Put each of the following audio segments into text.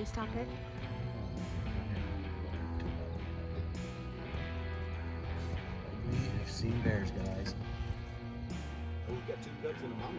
Stop it. We have seen bears, guys. Oh, we got two cubs and a mommy.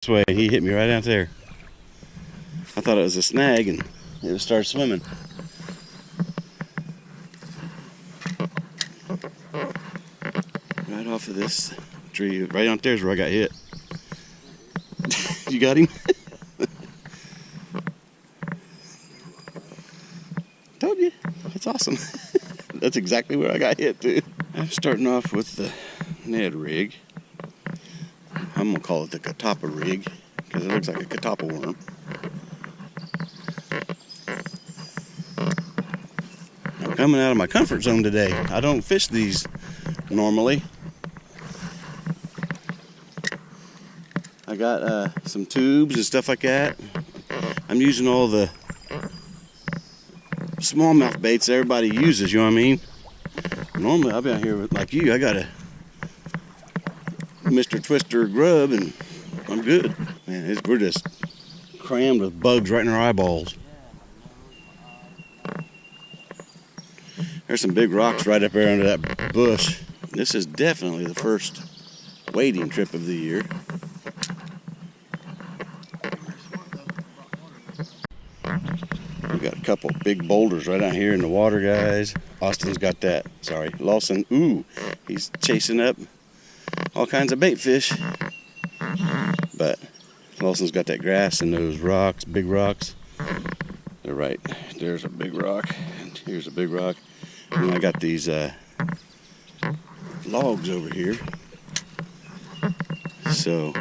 This way, he hit me right out there. I thought it was a snag and it started swimming. Right off of this tree, right out there is where I got hit. You got him? Told you, that's awesome. That's exactly where I got hit too. I'm starting off with the Ned rig. I'm gonna call it the catappa rig because it looks like a catappa worm. I'm coming out of my comfort zone today. I don't fish these normally. I got some tubes and stuff like that. I'm using all the smallmouth baits everybody uses, you know what I mean? Normally I'll be out here with, like you, I got a Mr. Twister grub and I'm good. Man, we're just crammed with bugs right in our eyeballs. There's some big rocks right up there under that bush. This is definitely the first wading trip of the year. We got a couple big boulders right out here in the water, guys. Austin's got that. Sorry, Lawson. Ooh, he's chasing up all kinds of bait fish. But Lawson's got that grass and those rocks, big rocks. They're right. There's a big rock, and here's a big rock. And I got these logs over here. So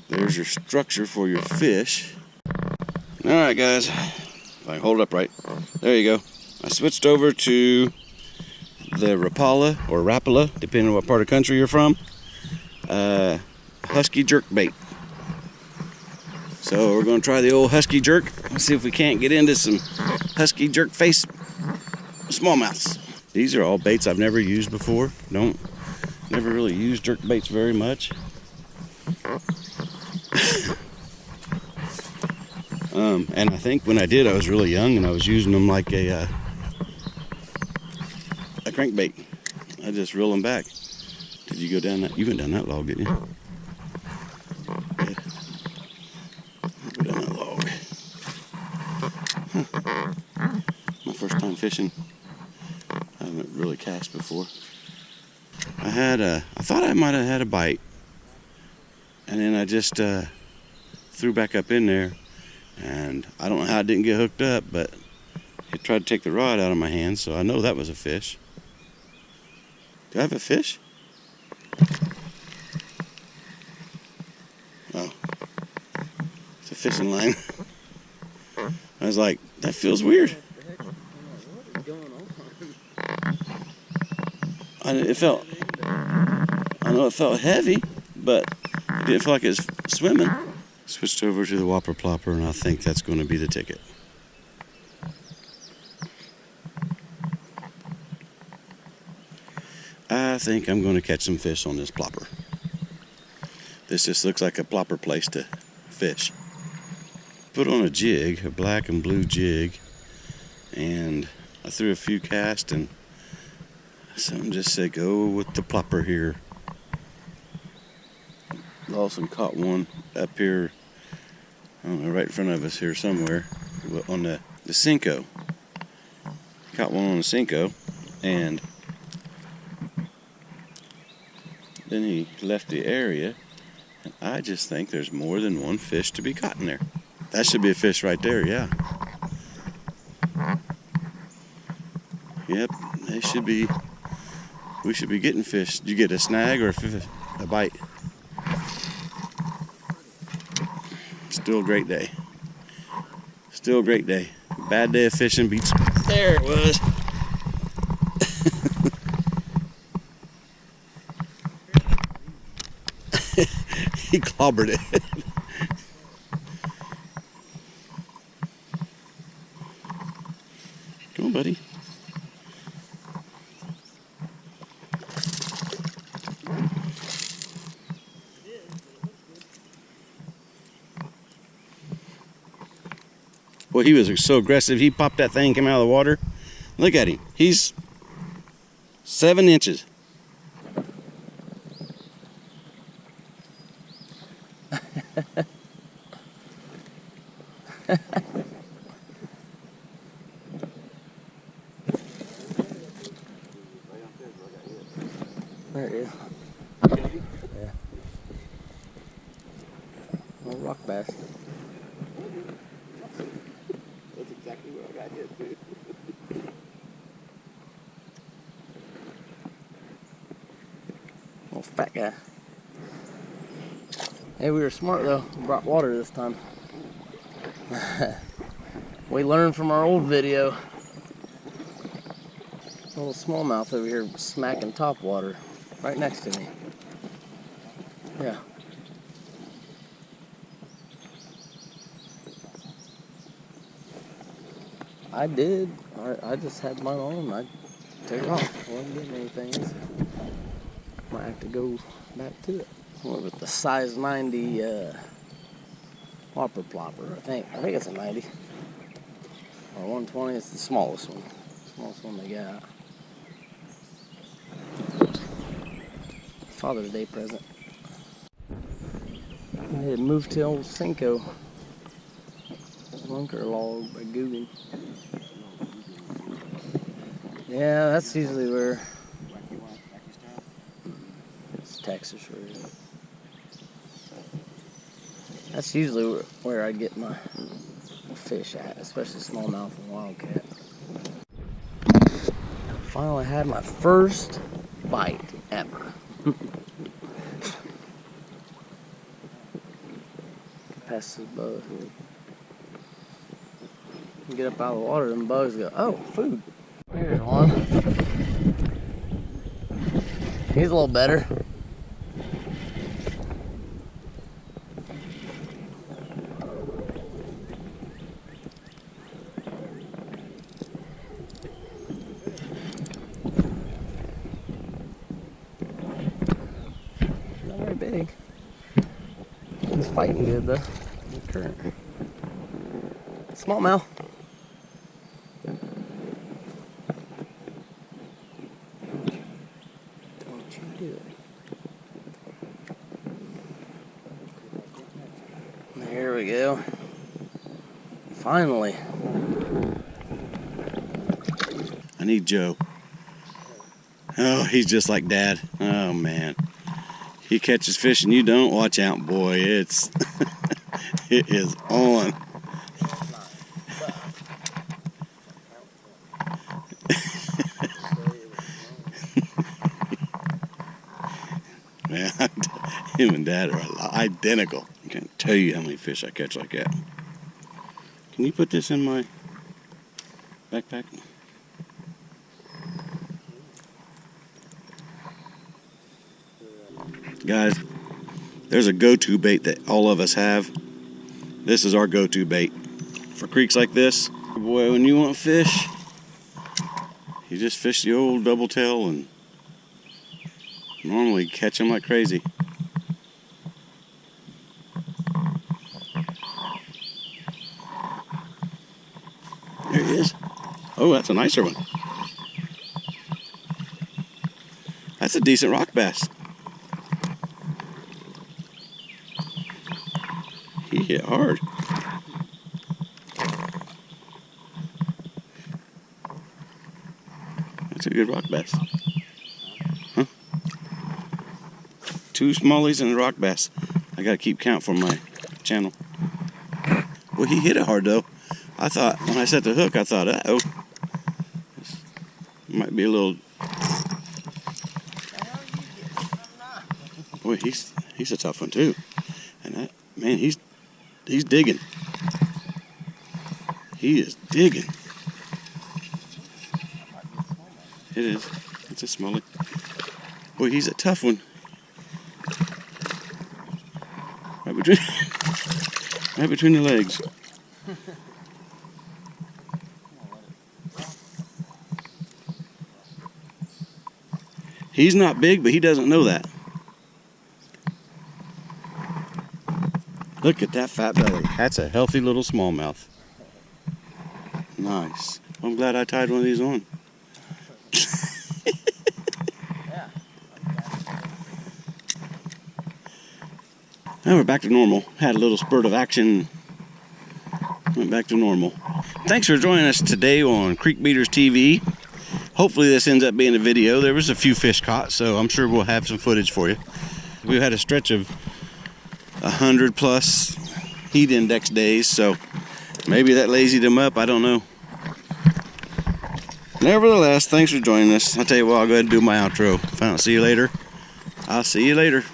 there's your structure for your fish. All right, guys. If I can hold it up right. There you go. I switched over to the Rapala or Rapala, depending on what part of the country you're from. Husky jerk bait. So we're going to try the old husky jerk. Let's see if we can't get into some husky jerk face smallmouths. These are all baits I've never used before. Never really used jerk baits very much. And I think when I did, I was really young and I was using them like a crankbait. I just reel them back. Did you go down that? You went down that log, didn't you? Yeah. Go down that log. Huh. My first time fishing really cast before. I thought I might have had a bite, and then I just threw back up in there, and I don't know how it didn't get hooked up, but it tried to take the rod out of my hand, so I know that was a fish. Do I have a fish? Oh, it's a fishing line. I was like, that feels weird. What is going on? I know it felt heavy, but it didn't feel like it was swimming. Switched over to the Whopper Plopper, and I think that's going to be the ticket. I think I'm going to catch some fish on this plopper. This just looks like a plopper place to fish. Put on a jig, a black and blue jig, and I threw a few casts, and something just said go with the plopper here. Lawson caught one up here, I don't know, right in front of us here somewhere on the Cinco. Caught one on the Cinco, and then he left the area, and I just think there's more than one fish to be caught in there. That should be a fish right there, yeah. Yep, they should be. We should be getting fish. Did you get a snag or a bite? Still a great day. Still a great day. Bad day of fishing beats. There it was. He clobbered it. Come on, buddy. Well, he was so aggressive. He popped that thing, came out of the water. Look at him. He's 7 inches. There it is. Yeah. Little rock bass. That's exactly what I got hit, dude. Little fat guy. Hey, we were smart though. We brought water this time. We learned from our old video. A little smallmouth over here smacking top water right next to me. Yeah. I did. I just had mine on. I took it off. I wasn't getting anything. So might have to go back to it. Went with the size 90 Whopper Plopper. I think it's a 90 or 120. It's the smallest one. Smallest one they got. Father's Day present. I had to move to old Cinco. Bunker log by Guggen. Yeah, that's usually where. It's Texas version. That's usually where I get my fish at, especially smallmouth and wildcat. Finally had my first bite ever. Pass this bug. Get up out of the water and bugs go, oh, food. There's one. He's a little better. Not very big. He's fighting good though. The current. Smallmouth. Don't you do it. There we go. Finally. I need Joe. Oh, he's just like Dad. Oh, man. He catches fish and you don't. Watch out, boy. It is on. Man, him and Dad are identical. I can't tell you how many fish I catch like that. Can you put this in my backpack? Guys, there's a go-to bait that all of us have. This is our go-to bait for creeks like this. Boy, when you want fish, you just fish the old double tail and normally catch them like crazy. There he is. Oh, that's a nicer one. That's a decent rock bass. He hit hard. That's a good rock bass. Huh? 2 smallies and a rock bass. I gotta keep count for my channel. Well, he hit it hard though. I thought, when I set the hook, I thought, uh-oh. This might be a little... Boy, he's a tough one too. And that, man, he's digging. He is digging. It is. It's a smallie. Boy, he's a tough one. Right between the legs. He's not big, but he doesn't know that. Look at that fat belly. That's a healthy little smallmouth. Nice. I'm glad I tied one of these on. Now we're back to normal. Had a little spurt of action. Went back to normal. Thanks for joining us today on Creek Beaters TV. Hopefully this ends up being a video. There was a few fish caught, so I'm sure we'll have some footage for you. We've had a stretch of 100 plus heat index days, so maybe that lazied them up. I don't know. Nevertheless, thanks for joining us. I'll tell you what, I'll go ahead and do my outro. If I don't see you later, I'll see you later.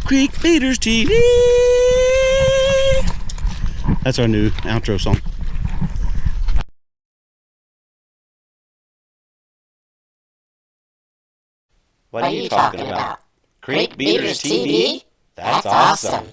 Creek Beaters TV. That's our new outro song. What are you talking about? Creek Beaters TV? That's awesome.